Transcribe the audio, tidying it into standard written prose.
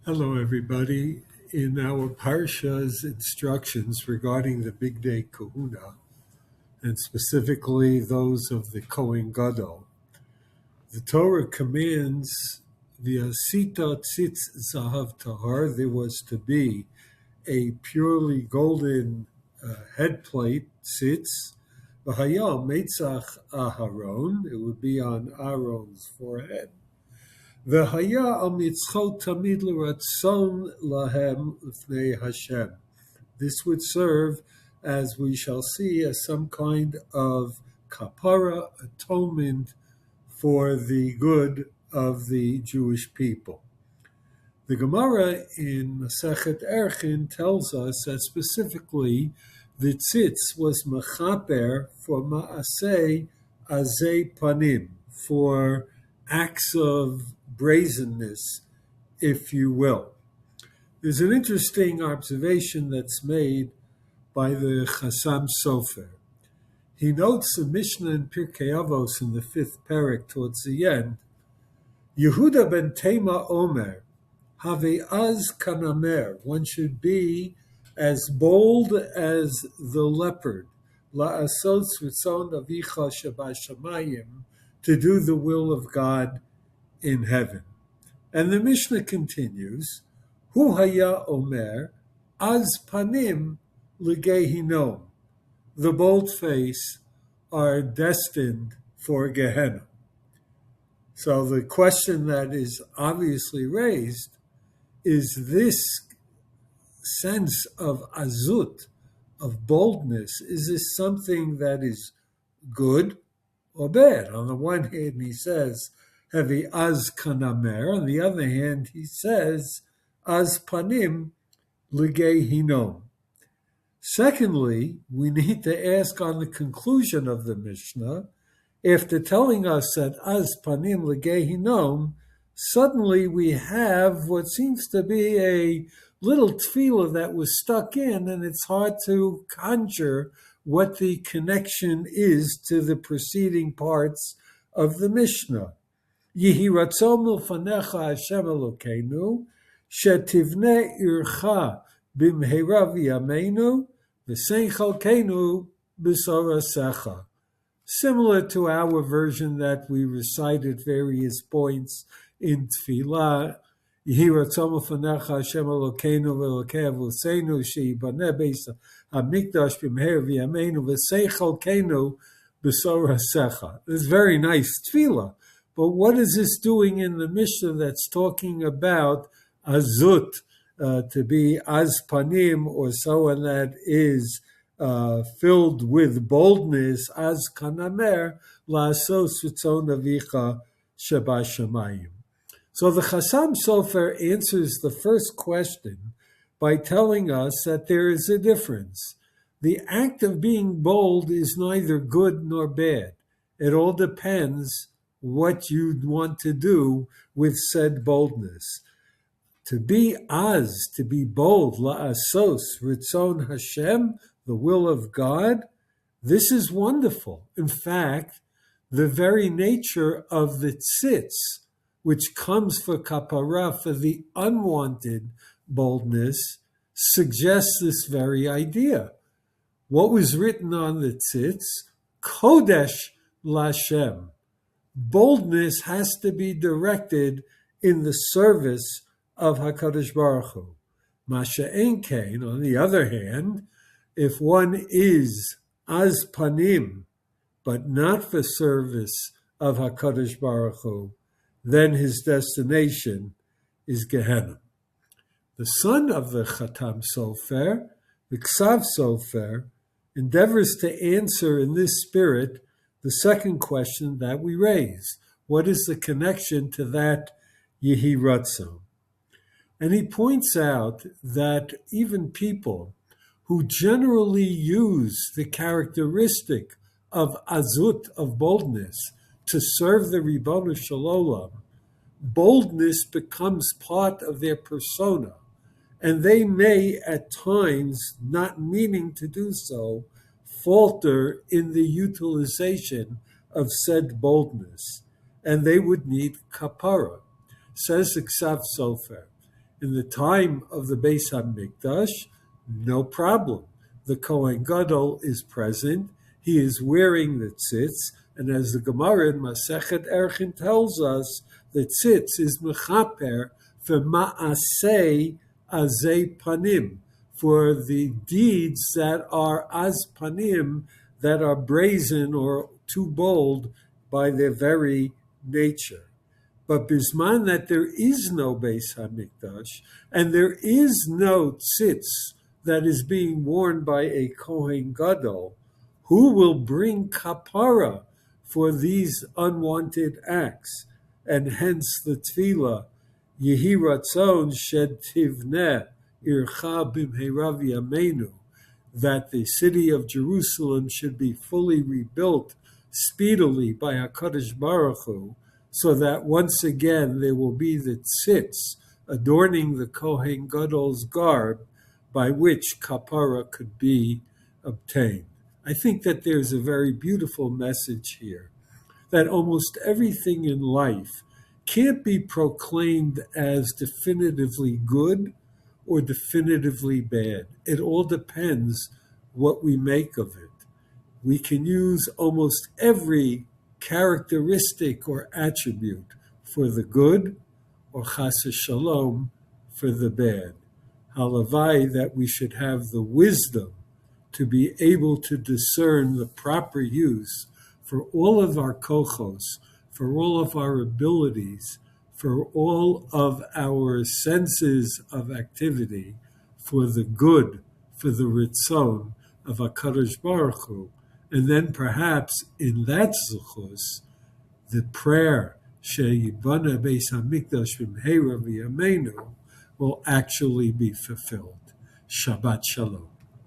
Hello, everybody. In our Parsha's instructions regarding the Big Day Kahuna, and specifically those of the Kohen Gadol, the Torah commands the Asita Tzitz Zahav Tahar. There was to be a purely golden headplate, tzitz, v'haya Meitzach Aharon. It would be on Aaron's forehead. V'haya al mitzchot tamid l'ratzon lahem l'fnei Hashem. This would serve, as we shall see, as some kind of kapara, atonement for the good of the Jewish people. The Gemara in Masechet Erchin tells us that specifically the tzitz was mechaper for ma'aseh azei panim, for acts of brazenness, if you will. There's an interesting observation that's made by the Chassam Sofer. He notes a Mishnah in Pirkei Avos in the 5th parak towards the end. Yehuda ben Tema Omer, have az kanamer. One should be as bold as the leopard. La'asot ritzon avicha shabashamayim, to do the will of God in heaven. And the Mishnah continues, Hu haya omer, az panim l'gehinom. The bold-faced are destined for Gehenna. So the question that is obviously raised is this sense of azut, of boldness, is this something that is good or bad? On the one hand, he says, Hevi az kanamer. On the other hand, he says, az panim l'gehinom. Secondly, we need to ask on the conclusion of the Mishnah, after telling us that az panim l'gehinom, suddenly we have what seems to be a little tefillah that was stuck in, and it's hard to conjure what the connection is to the preceding parts of the Mishnah. Yehi ratzon milfanecha Hashem Elokeinu, shetivne ircha bimheira v'yameinu, v'sein chalkeinu b'sorasecha. Similar to our version that we recited various points in Tefillah, Yehi ratzon milfanecha Hashem Elokeinu v'elokei avosenu sheyibaneh beis hamikdash bimheira v'yameinu, v'sein chalkeinu b'sorasecha. It's very nice Tefillah. But what is this doing in the Mishnah that's talking about azut, to be az panim, or someone that is filled with boldness, az kanamer, la'asos ritzon avicha shebashamayim. So the Chassam Sofer answers the first question by telling us that there is a difference. The act of being bold is neither good nor bad. It all depends what you'd want to do with said boldness. To be az, to be bold, la'asos, ritzon Hashem, the will of God, this is wonderful. In fact, the very nature of the tzitz, which comes for kapara, for the unwanted boldness, suggests this very idea. What was written on the tzitz? Kodesh Lashem. Boldness has to be directed in the service of HaKadosh Baruch Hu. Masha Enkein, on the other hand, if one is az panim, but not for service of HaKadosh Baruch Hu, then his destination is Gehenna. The son of the Chatam Sofer, the Ksav Sofer, endeavors to answer in this spirit the second question that we raise. What is the connection to that Yehi Ratzon? And he points out that even people who generally use the characteristic of azut, of boldness, to serve the Ribono Shel Olam, boldness becomes part of their persona. And they may, at times, not meaning to do so, falter in the utilization of said boldness, and they would need kapara. Says the Ksav Sofer, In the time of the Beis HaMikdash, no problem. The Kohen Gadol is present. He is wearing the tzitz, and as the Gemara in Masechet Erchin tells us, the tzitz is mechaper for ma'aseh azei panim, for the deeds that are az panim, that are brazen or too bold by their very nature. But bisman that there is no Beis HaMikdash, and there is no tzitz that is being worn by a Kohen Gadol, who will bring kapara for these unwanted acts? And hence the tefillah, Yehi Ratzon Shed Tivneh Ircha Bimheirav Yameinu, that the city of Jerusalem should be fully rebuilt speedily by HaKadosh Baruch Hu, so that once again there will be the tzitz adorning the Kohen Gadol's garb by which kapara could be obtained. I think that there's a very beautiful message here, that almost everything in life can't be proclaimed as definitively good or definitively bad. It all depends what we make of it. We can use almost every characteristic or attribute for the good, or chas shalom for the bad. Halavai, that we should have the wisdom to be able to discern the proper use for all of our kochos, for all of our abilities, for all of our senses of activity, for the good, for the ritzon of HaKadosh Baruch Hu. And then perhaps in that zuchus, the prayer, Sheyibana Beis HaMikdash B'mheira V'yameinu, will actually be fulfilled. Shabbat Shalom.